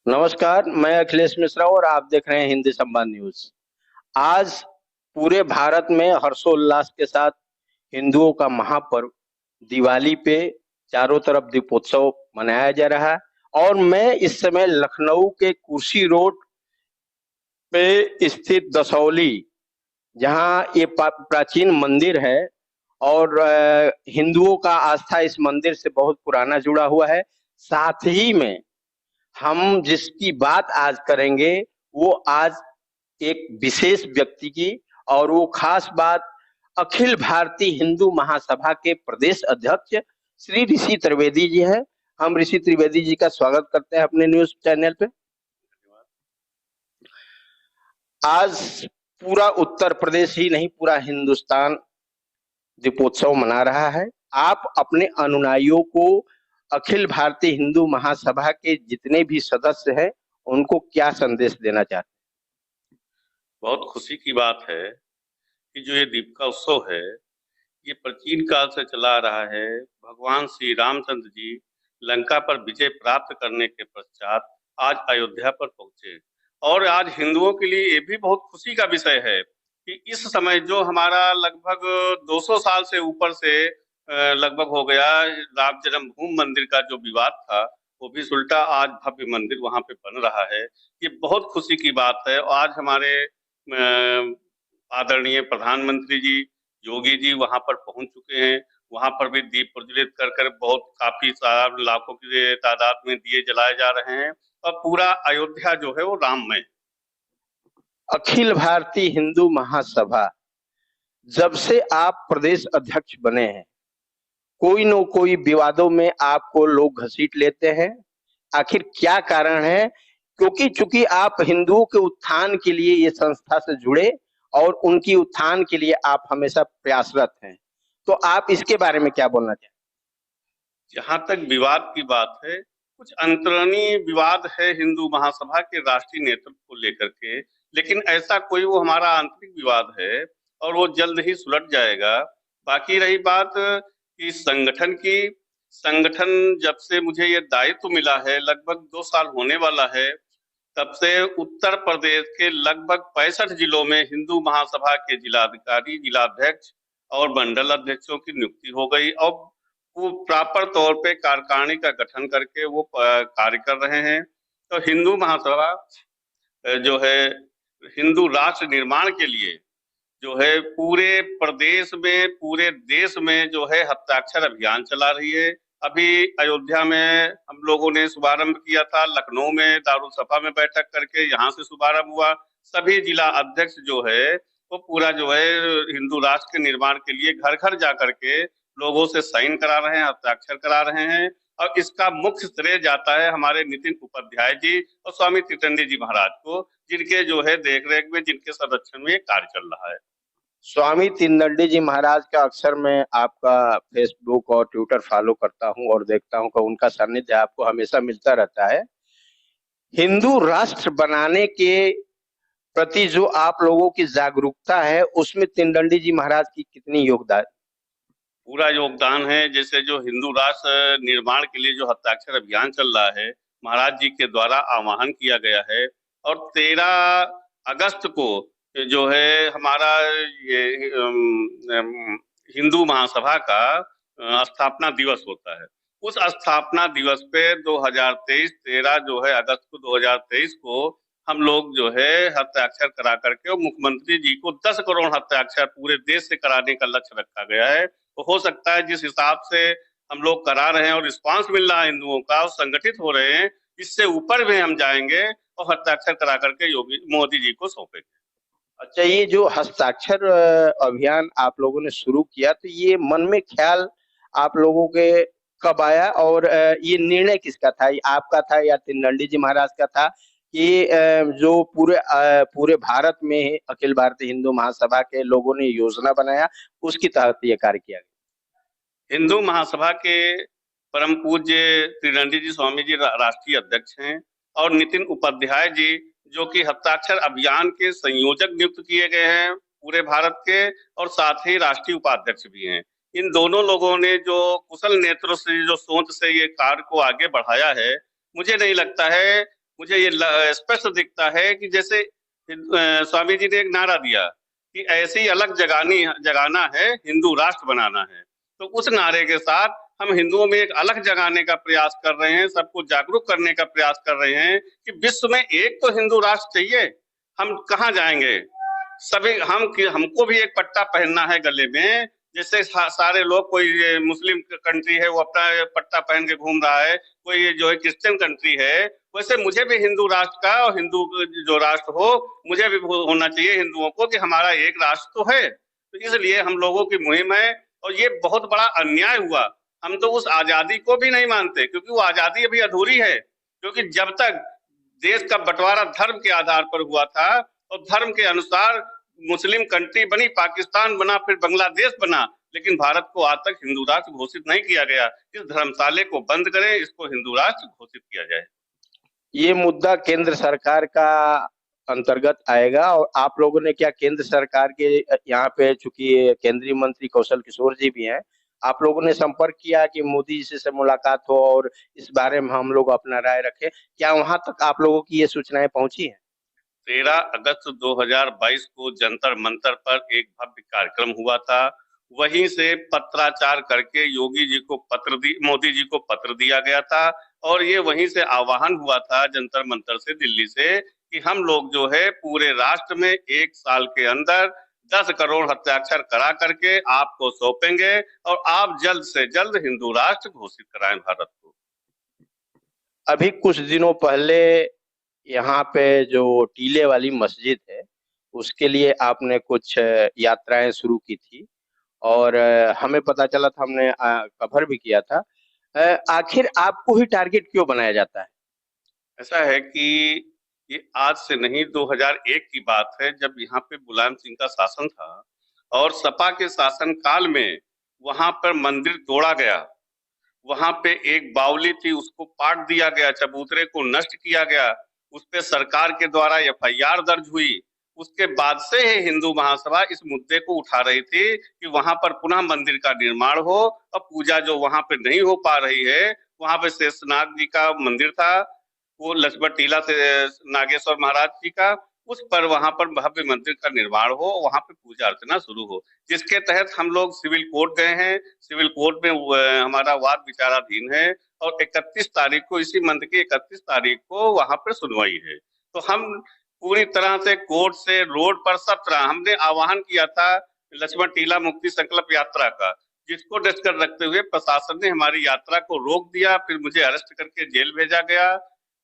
नमस्कार, मैं अखिलेश मिश्रा और आप देख रहे हैं हिंदी संवाद न्यूज। आज पूरे भारत में हर्षोल्लास के साथ हिंदुओं का महापर्व दिवाली पे चारों तरफ दीपोत्सव मनाया जा रहा है। और मैं इस समय लखनऊ के कुर्सी रोड पे स्थित दसौली, जहाँ ये प्राचीन मंदिर है और हिंदुओं का आस्था इस मंदिर से बहुत पुराना जुड़ा हुआ है। साथ ही में हम जिसकी बात आज करेंगे वो आज एक विशेष व्यक्ति की, और वो खास बात अखिल भारतीय हिंदू महासभा के प्रदेश अध्यक्ष श्री ऋषि त्रिवेदी जी हैं। हम ऋषि त्रिवेदी जी का स्वागत करते हैं अपने न्यूज चैनल पे। आज पूरा उत्तर प्रदेश ही नहीं, पूरा हिंदुस्तान दीपोत्सव मना रहा है। आप अपने अनुयायियों को, अखिल भारतीय हिंदू महासभा के जितने भी सदस्य हैं, उनको क्या संदेश देना चाहते हैं? बहुत खुशी की बात है कि जो ये दीप का उत्सव है, ये प्राचीन काल से चला आ रहा है। भगवान श्री रामचंद्र जी लंका पर विजय प्राप्त करने के पश्चात आज अयोध्या पर पहुंचे। और आज हिंदुओं के लिए ये भी बहुत खुशी का विषय है कि इस समय जो हमारा लगभग 200 साल से ऊपर से लगभग हो गया, राम जन्मभूमि मंदिर का जो विवाद था वो भी सुलटा, आज भव्य मंदिर वहां पे बन रहा है। ये बहुत खुशी की बात है। और आज हमारे आदरणीय प्रधानमंत्री जी योगी जी वहां पर पहुंच चुके हैं। वहां पर भी दीप प्रज्वलित कर कर बहुत काफी सारा लाखों की तादाद में दिए जलाए जा रहे हैं और पूरा अयोध्या जो है वो राममय। अखिल भारतीय हिंदू महासभा, जब से आप प्रदेश अध्यक्ष बने हैं, कोई न कोई विवादों में आपको लोग घसीट लेते हैं। आखिर क्या कारण है? क्योंकि चूंकि आप हिंदुओं के उत्थान के लिए ये संस्था से जुड़े और उनकी उत्थान के लिए आप हमेशा प्रयासरत हैं, तो आप इसके बारे में क्या बोलना चाहेंगे? जहां तक विवाद की बात है, कुछ अंतरंगी विवाद है हिंदू महासभा के राष्ट्रीय नेतृत्व को लेकर के, लेकिन ऐसा कोई वो हमारा आंतरिक विवाद है और वो जल्द ही सुलझ जाएगा। बाकी रही बात कि संगठन की, संगठन जब से मुझे ये दायित्व मिला है, लगभग 2 साल होने वाला है, तब से उत्तर प्रदेश के लगभग 65 जिलों में हिंदू महासभा के जिलाधिकारी, जिलाध्यक्ष और मंडल अध्यक्षों की नियुक्ति हो गई और वो प्रॉपर तौर पे कार्यकारिणी का गठन करके वो कार्य कर रहे हैं। तो हिंदू महासभा जो है हिंदू राष्ट्र निर्माण के लिए जो है पूरे प्रदेश में, पूरे देश में जो है हस्ताक्षर अभियान चला रही है। अभी अयोध्या में हम लोगों ने शुभारंभ किया था, लखनऊ में दारुसफा में बैठक करके यहाँ से शुभारंभ हुआ। सभी जिला अध्यक्ष जो है वो पूरा जो है हिंदू राष्ट्र के निर्माण के लिए घर घर जा करके लोगों से साइन करा रहे हैं, हस्ताक्षर करा रहे हैं। और इसका मुख्य श्रेय जाता है हमारे नितिन उपाध्याय जी और स्वामी तीर्थंडी जी महाराज को, जिनके जो है देखरेख में, जिनके संरक्षण में कार्य चल रहा है। स्वामी तीर्थंडी जी महाराज का अक्सर मैं आपका फेसबुक और ट्विटर फॉलो करता हूं और देखता हूं कि उनका सानिध्य आपको हमेशा मिलता रहता है। हिंदू राष्ट्र बनाने के प्रति जो आप लोगों की जागरूकता है, उसमें तीर्थंडी जी महाराज की कितनी योगदान? पूरा योगदान है। जैसे जो हिंदू राष्ट्र निर्माण के लिए जो हस्ताक्षर अभियान चल रहा है, महाराज जी के द्वारा आह्वान किया गया है और 13 अगस्त को जो है हमारा ये हिंदू महासभा का स्थापना दिवस होता है। उस स्थापना दिवस पे 2023 13 जो है अगस्त को 2023 को हम लोग जो है हस्ताक्षर करा करके और मुख्यमंत्री जी को 10 करोड़ हस्ताक्षर पूरे देश से कराने का लक्ष्य रखा गया है। तो हो सकता है जिस हिसाब से हम लोग करा रहे हैं और रिस्पांस मिल रहा है हिंदुओं का और संगठित हो रहे हैं, इससे ऊपर भी हम जाएंगे और हस्ताक्षर करा करके योगी मोदी जी को सौंपेंगे। अच्छा, ये जो हस्ताक्षर अभियान आप लोगों ने शुरू किया, तो ये मन में ख्याल आप लोगों के कब आया और ये निर्णय किसका था? ये आपका था या तीर्थंडी जी महाराज का था कि जो पूरे भारत में अखिल भारतीय हिंदू महासभा के लोगों ने योजना बनाया, उसके तहत ये कार्य किया गया? हिंदू महासभा के परम पूज्य त्रिदंडी जी स्वामी जी राष्ट्रीय अध्यक्ष हैं और नितिन उपाध्याय जी जो कि हस्ताक्षर अभियान के संयोजक नियुक्त किए गए हैं पूरे भारत के, और साथ ही राष्ट्रीय उपाध्यक्ष भी हैं। इन दोनों लोगों ने जो कुशल नेतृत्व से, जो सोच से ये कार्य को आगे बढ़ाया है, मुझे नहीं लगता है मुझे ये स्पष्ट दिखता है कि जैसे स्वामी जी ने एक नारा दिया कि ऐसी अलग जगाना है, हिंदू राष्ट्र बनाना है। तो उस नारे के साथ हम हिंदुओं में एक अलग जगाने का प्रयास कर रहे हैं, सबको जागरूक करने का प्रयास कर रहे हैं कि विश्व में एक तो हिंदू राष्ट्र चाहिए। हम कहाँ जाएंगे? सभी हमको भी एक पट्टा पहनना है गले में, जैसे सारे लोग, कोई मुस्लिम कंट्री है वो अपना पट्टा पहन के घूम रहा है, कोई जो है क्रिश्चियन कंट्री है, वैसे मुझे भी हिंदू राष्ट्र का और हिंदू जो राष्ट्र हो, मुझे भी होना चाहिए हिंदुओं को कि हमारा एक राष्ट्र तो है। तो इसलिए हम लोगों की मुहिम है, और ये बहुत बड़ा अन्याय हुआ। हम तो उस आजादी को भी नहीं मानते, क्योंकि वो आजादी अभी अधूरी है। क्योंकि जब तक देश का बंटवारा धर्म के आधार पर हुआ था और धर्म के अनुसार मुस्लिम कंट्री बनी, पाकिस्तान बना, फिर बांग्लादेश बना, लेकिन भारत को आज तक हिंदू राष्ट्र घोषित नहीं किया गया। इस धर्मशाले को बंद करें, इसको हिंदू राष्ट्र घोषित किया जाए। ये मुद्दा केंद्र सरकार का अंतर्गत आएगा, और आप लोगों ने क्या केंद्र सरकार के यहाँ पे, चूंकि केंद्रीय मंत्री कौशल किशोर जी भी हैं, आप लोगों ने संपर्क किया कि मोदी जी से मुलाकात हो और इस बारे में हम लोग अपना राय रखें? क्या वहां तक आप लोगों की ये सूचनाएं पहुंची हैं? 13 अगस्त 2022 को जंतर मंतर पर एक भव्य कार्यक्रम हुआ था। वहीं से पत्राचार करके मोदी जी को पत्र दिया गया था, और ये वहीं से आह्वान हुआ था जंतर मंतर से, दिल्ली से, कि हम लोग जो है पूरे राष्ट्र में 1 साल के अंदर 10 करोड़ हस्ताक्षर करा करके आपको सौंपेंगे, और आप जल्द से जल्द हिंदू राष्ट्र घोषित कराएं भारत को। अभी कुछ दिनों पहले यहाँ पे जो टीले वाली मस्जिद है, उसके लिए आपने कुछ यात्राएं शुरू की थी, और हमें पता चला था, हमने कवर भी किया था। आखिर आपको ही टारगेट क्यों बनाया जाता है? ऐसा है कि ये आज से नहीं, 2001 की बात है, जब यहाँ पे मुलायम सिंह का शासन था और सपा के शासन काल में वहां पर मंदिर तोड़ा गया। वहां पे एक बावली थी, उसको पाट दिया गया, चबूतरे को नष्ट किया गया, उस पे सरकार के द्वारा एफआईआर दर्ज हुई। उसके बाद से ही हिंदू महासभा इस मुद्दे को उठा रही थी कि वहां पर पुनः मंदिर का निर्माण हो, और पूजा जो वहां पे नहीं हो पा रही है, वहां पे शेषनाग जी का मंदिर था, वो लक्ष्मण टीला से नागेश्वर महाराज जी का, उस पर वहां पर भव्य मंदिर का निर्माण हो, वहां पे पूजा अर्चना शुरू हो, जिसके तहत हम लोग सिविल कोर्ट गए हैं। सिविल कोर्ट में हमारा वाद विचाराधीन है, और 31 तारीख को, इसी मंथ की 31 तारीख को वहां पर सुनवाई है। तो हम पूरी तरह से कोर्ट से, रोड पर, सब तरह हमने आह्वान किया था लक्ष्मण टीला मुक्ति संकल्प यात्रा का, जिसको डटकर रखते हुए प्रशासन ने हमारी यात्रा को रोक दिया, फिर मुझे अरेस्ट करके जेल भेजा गया।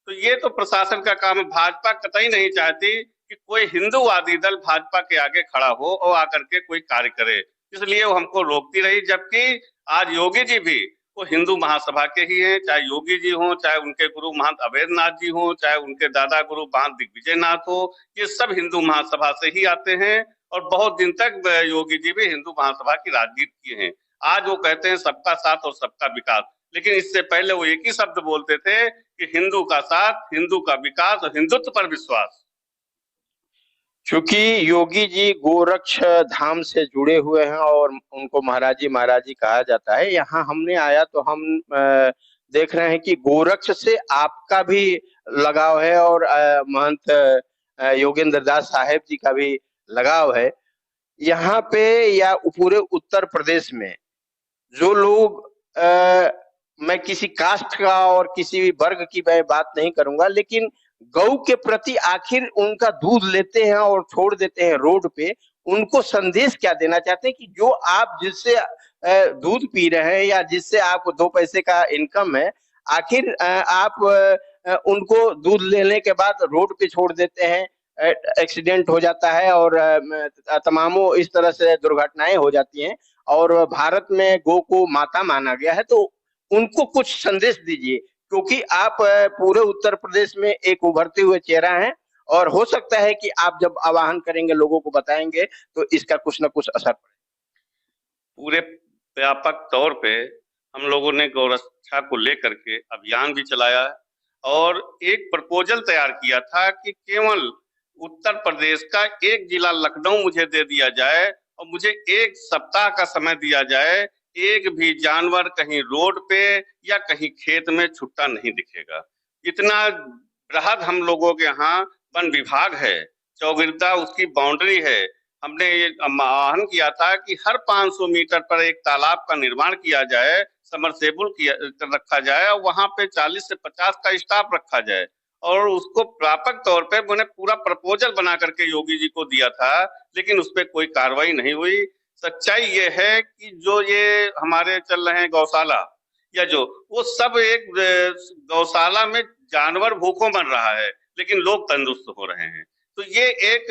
तो ये तो प्रशासन का काम है। भाजपा कतई नहीं चाहती कि कोई हिंदूवादी दल भाजपा के आगे खड़ा हो और आकर के कोई कार्य करे, इसलिए वो हमको रोकती रही। जबकि आज योगी जी भी वो हिंदू महासभा के ही हैं, चाहे योगी जी हो, चाहे उनके गुरु महंत अवैधनाथ जी हो, चाहे उनके दादा गुरु महंत दिग्विजय नाथ हो, ये सब हिंदू महासभा से ही आते हैं, और बहुत दिन तक योगी जी भी हिंदू महासभा की राजनीति किए हैं। आज वो कहते हैं सबका साथ और सबका विकास, लेकिन इससे पहले वो एक ही शब्द बोलते थे कि हिंदू का साथ, हिंदू का विकास और हिंदुत्व पर विश्वास। चूंकि योगी जी गोरक्ष धाम से जुड़े हुए हैं और उनको महाराज जी कहा जाता है, यहाँ हमने आया तो हम देख रहे हैं कि गोरक्ष से आपका भी लगाव है, और महंत योगेंद्र दास साहेब जी का भी लगाव है। यहाँ पे या पूरे उत्तर प्रदेश में जो लोग, मैं किसी कास्ट का और किसी वर्ग की मैं बात नहीं करूंगा, लेकिन गौ के प्रति आखिर उनका दूध लेते हैं और छोड़ देते हैं रोड पे, उनको संदेश क्या देना चाहते हैं कि जो आप जिससे दूध पी रहे हैं या जिससे आपको 2 पैसे का इनकम है, आखिर आप उनको दूध लेने के बाद रोड पे छोड़ देते हैं, एक्सीडेंट हो जाता है और तमामों इस तरह से दुर्घटनाएं हो जाती हैं, और भारत में गौ को माता माना गया है। तो उनको कुछ संदेश दीजिए, क्योंकि आप पूरे उत्तर प्रदेश में एक उभरते हुए चेहरा हैं, और हो सकता है कि आप जब आह्वान करेंगे, लोगों को बताएंगे, तो इसका कुछ न कुछ असर पड़े। पूरे व्यापक तौर पे हम लोगों ने गौरक्षा को लेकर के अभियान भी चलाया, और एक प्रपोजल तैयार किया था कि केवल उत्तर प्रदेश का एक जिला लखनऊ मुझे दे दिया जाए, और मुझे 1 सप्ताह का समय दिया जाए, एक भी जानवर कहीं रोड पे या कहीं खेत में छुट्टा नहीं दिखेगा। इतना बृहद हम लोगों के यहाँ वन विभाग है, चौगिरदा उसकी बाउंड्री है। हमने ये आह्वान किया था कि हर 500 मीटर पर एक तालाब का निर्माण किया जाए, समरसेबुल किया रखा जाए और वहां पे 40 से 50 का स्टाफ रखा जाए और उसको व्यापक तौर पे मैंने पूरा प्रपोजल बना करके योगी जी को दिया था, लेकिन उस पर कोई कार्रवाई नहीं हुई। सच्चाई ये है कि जो ये हमारे चल रहे हैं गौशाला या जो वो सब एक गौशाला में जानवर भूखों मर रहा है, लेकिन लोग तंदुरुस्त हो रहे हैं। तो ये एक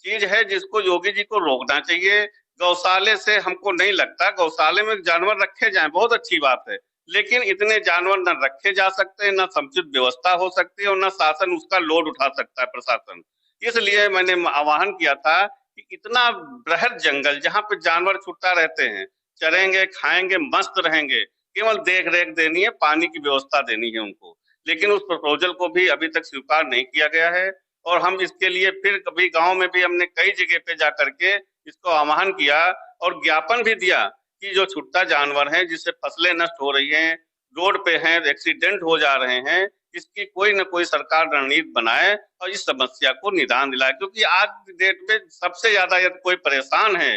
चीज है जिसको योगी जी को रोकना चाहिए। गौशाले से हमको नहीं लगता, गौशाले में जानवर रखे जाएं बहुत अच्छी बात है, लेकिन इतने जानवर न रखे जा सकते, न समुचित व्यवस्था हो सकती है और न शासन उसका लोड उठा सकता है प्रशासन। इसलिए मैंने आह्वान किया था कि इतना बृहद जंगल जहाँ पे जानवर छुट्टा रहते हैं, चरेंगे, खाएंगे, मस्त रहेंगे, केवल देख रेख देनी है, पानी की व्यवस्था देनी है उनको, लेकिन उस प्रपोजल को भी अभी तक स्वीकार नहीं किया गया है। और हम इसके लिए फिर कभी गांव में भी हमने कई जगह पे जा करके इसको आह्वान किया और ज्ञापन भी दिया कि जो छुट्टा जानवर हैं जिससे फसलें नष्ट हो रही हैं, रोड पे हैं, एक्सीडेंट हो जा रहे हैं, इसकी कोई न कोई सरकार रणनीति बनाए और इस समस्या को निदान दिलाए। क्योंकि आज की डेट में सबसे ज्यादा यदि कोई परेशान है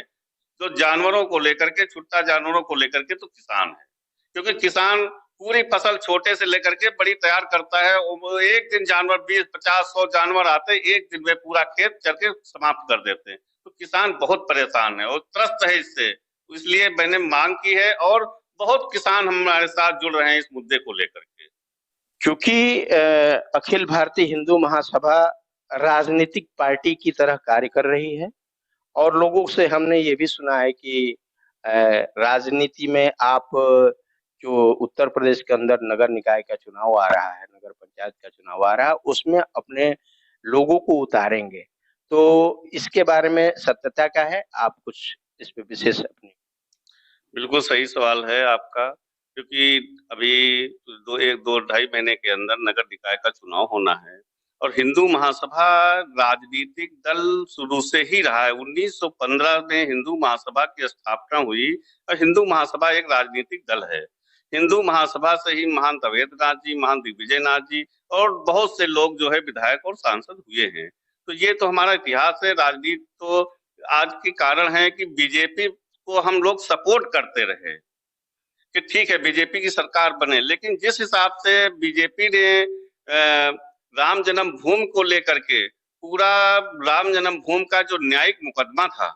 तो जानवरों को लेकर के, छुट्टा जानवरों को लेकर के, तो किसान है। क्योंकि किसान पूरी फसल छोटे से लेकर के बड़ी तैयार करता है, वो एक दिन जानवर 20, 50, 100 जानवर आते हैं, एक दिन में पूरा खेत चर के समाप्त कर देते हैं। तो किसान बहुत परेशान है और त्रस्त है इससे। इसलिए मैंने मांग की है और बहुत किसान हमारे साथ जुड़ रहे हैं इस मुद्दे को लेकर के। क्योंकि अखिल भारतीय हिंदू महासभा राजनीतिक पार्टी की तरह कार्य कर रही है और लोगों से हमने ये भी सुना है कि राजनीति में आप जो उत्तर प्रदेश के अंदर नगर निकाय का चुनाव आ रहा है, नगर पंचायत का चुनाव आ रहा है, उसमें अपने लोगों को उतारेंगे। तो इसके बारे में सत्यता क्या है? आप कुछ इस पे विशेष अपनी। बिल्कुल सही सवाल है आपका, क्योंकि अभी 2-2.5 महीने के अंदर नगर निकाय का चुनाव होना है और हिंदू महासभा राजनीतिक दल शुरू से ही रहा है। 1915 में हिंदू महासभा की स्थापना हुई और हिंदू महासभा एक राजनीतिक दल है। हिंदू महासभा से ही महान अवैधनाथ जी, महान दिग्विजय नाथ जी और बहुत से लोग जो है विधायक और सांसद हुए हैं। तो ये तो हमारा इतिहास है। राजनीति तो आज के कारण है कि बीजेपी को हम लोग सपोर्ट करते रहे कि ठीक है बीजेपी की सरकार बने, लेकिन जिस हिसाब से बीजेपी ने राम जन्मभूमि को लेकर के पूरा राम जन्मभूमि का जो न्यायिक मुकदमा था,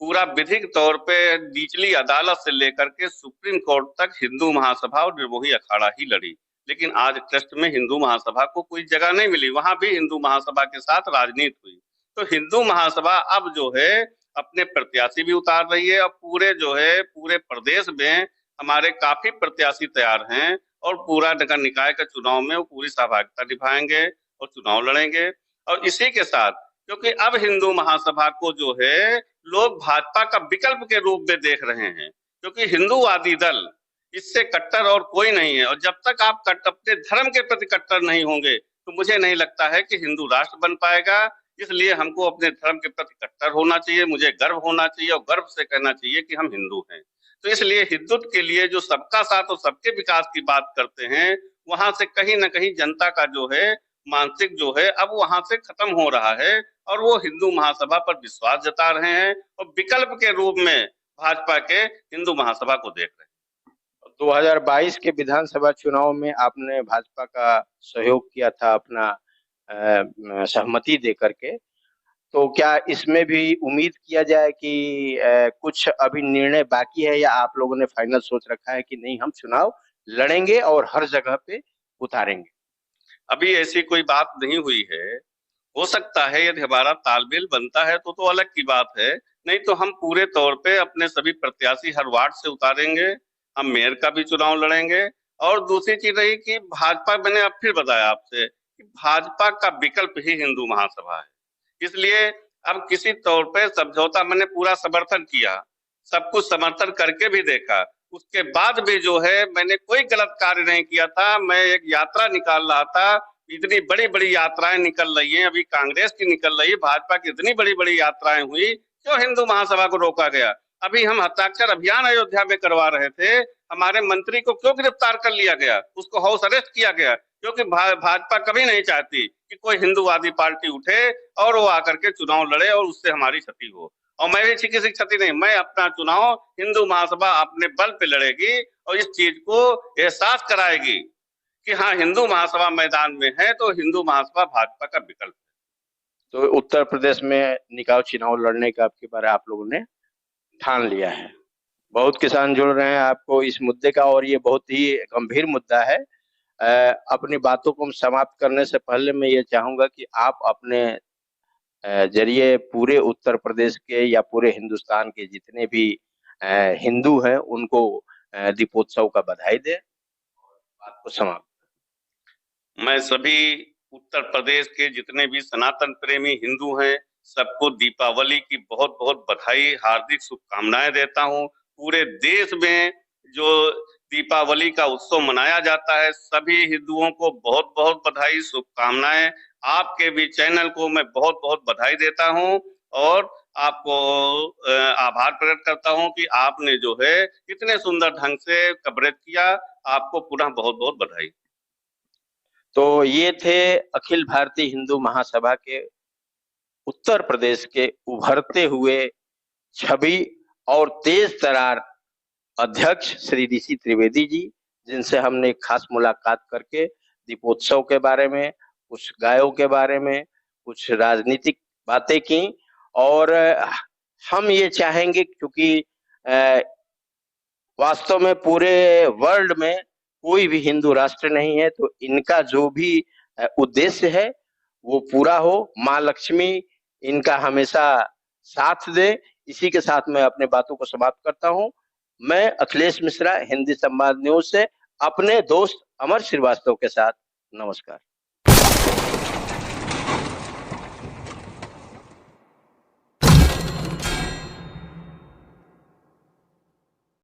पूरा विधिक तौर पे निचली अदालत से लेकर के सुप्रीम कोर्ट तक हिंदू महासभा और निर्मोही अखाड़ा ही लड़ी, लेकिन आज ट्रस्ट में हिंदू महासभा को कोई जगह नहीं मिली। वहां भी हिंदू महासभा के साथ राजनीति हुई। तो हिंदू महासभा अब जो है अपने प्रत्याशी भी उतार रही है और पूरे प्रदेश में हमारे काफी प्रत्याशी तैयार हैं और पूरा नगर निकाय का चुनाव में वो पूरी सहभागिता निभाएंगे और चुनाव लड़ेंगे। और इसी के साथ क्योंकि अब हिंदू महासभा को जो है लोग भाजपा का विकल्प के रूप में देख रहे हैं, क्योंकि हिंदूवादी दल इससे कट्टर और कोई नहीं है। और जब तक आप अपने धर्म के प्रति कट्टर नहीं होंगे तो मुझे नहीं लगता है कि हिंदू राष्ट्र बन पाएगा। इसलिए हमको अपने धर्म के प्रति कट्टर होना चाहिए, मुझे गर्व होना चाहिए और गर्व से कहना चाहिए कि हम हिंदू हैं। तो इसलिए हिंदुत्व के लिए जो सबका साथ और सबके विकास की बात करते हैं, वहां से कहीं ना कहीं जनता का जो है मानसिक जो है अब वहां से खत्म हो रहा है और वो हिंदू महासभा पर विश्वास जता रहे हैं और विकल्प के रूप में भाजपा के हिंदू महासभा को देख रहे हैं। 2022 के विधानसभा चुनाव में आपने भाजपा का सहयोग किया था अपना सहमति दे करके, तो क्या इसमें भी उम्मीद किया जाए कि कुछ अभी निर्णय बाकी है या आप लोगों ने फाइनल सोच रखा है कि नहीं हम चुनाव लड़ेंगे और हर जगह पे उतारेंगे? अभी ऐसी कोई बात नहीं हुई है। हो सकता है यदि हमारा तालमेल बनता है तो अलग की बात है, नहीं तो हम पूरे तौर पे अपने सभी प्रत्याशी हर वार्ड से उतारेंगे, हम मेयर का भी चुनाव लड़ेंगे। और दूसरी चीज रही कि भाजपा, मैंने अब फिर बताया आपसे कि भाजपा का विकल्प ही हिंदू महासभा है, इसलिए अब किसी तौर पे समझौता मैंने पूरा समर्थन किया, सब कुछ समर्थन करके भी देखा, उसके बाद भी जो है मैंने कोई गलत कार्य नहीं किया था। मैं एक यात्रा निकाल रहा था, इतनी बड़ी बड़ी यात्राएं निकल रही हैं, अभी कांग्रेस की निकल रही है, भाजपा की इतनी बड़ी बड़ी यात्राएं हुई, क्यों हिंदू महासभा को रोका गया? अभी हम हस्ताक्षर अभियान अयोध्या में करवा रहे थे, हमारे मंत्री को क्यों गिरफ्तार कर लिया गया, उसको हाउस अरेस्ट किया गया? क्योंकि भाजपा कभी नहीं चाहती कि कोई हिंदूवादी पार्टी उठे और वो आकर के चुनाव लड़े और उससे हमारी क्षति हो। और मैं भी किसी की क्षति नहीं, मैं अपना चुनाव हिंदू महासभा अपने बल पे लड़ेगी और इस चीज को एहसास कराएगी कि हाँ, हिंदू महासभा मैदान में है तो हिंदू महासभा भाजपा का विकल्प है। तो उत्तर प्रदेश में निकाय चुनाव लड़ने का आपके बारे आप लोगों ने ठान लिया है। बहुत किसान जुड़ रहे हैं आपको इस मुद्दे का, और ये बहुत ही गंभीर मुद्दा है। अपनी बातों को समाप्त करने से पहले मैं ये चाहूंगा कि आप अपने जरिए पूरे उत्तर प्रदेश के या पूरे हिंदुस्तान के जितने भी हिंदू हैं उनको दीपोत्सव का बधाई दें, बात को समाप्त। मैं सभी उत्तर प्रदेश के जितने भी सनातन प्रेमी हिंदू हैं सबको दीपावली की बहुत बहुत बधाई, हार्दिक शुभकामनाएं देता हूं। पूरे देश में जो दीपावली का उत्सव मनाया जाता है, सभी हिंदुओं को बहुत बहुत बधाई, शुभकामनाएं। आपके भी चैनल को मैं बहुत बहुत बधाई देता हूं और आपको आभार प्रकट करता हूं कि आपने जो है इतने सुंदर ढंग से कवरेज किया। आपको पुनः बहुत बहुत बधाई। तो ये थे अखिल भारतीय हिंदू महासभा के उत्तर प्रदेश के उभरते हुए छवि और तेज तरार अध्यक्ष श्री ऋषि त्रिवेदी जी, जिनसे हमने एक खास मुलाकात करके दीपोत्सव के बारे में, कुछ गायों के बारे में, कुछ राजनीतिक बातें की। और हम ये चाहेंगे, क्योंकि वास्तव में पूरे वर्ल्ड में कोई भी हिंदू राष्ट्र नहीं है, तो इनका जो भी उद्देश्य है वो पूरा हो, माँ लक्ष्मी इनका हमेशा साथ दे। इसी के साथ मैं अपने बातों को समाप्त करता हूं। मैं अखिलेश मिश्रा, हिंदी संवाद न्यूज से अपने दोस्त अमर श्रीवास्तव के साथ। नमस्कार।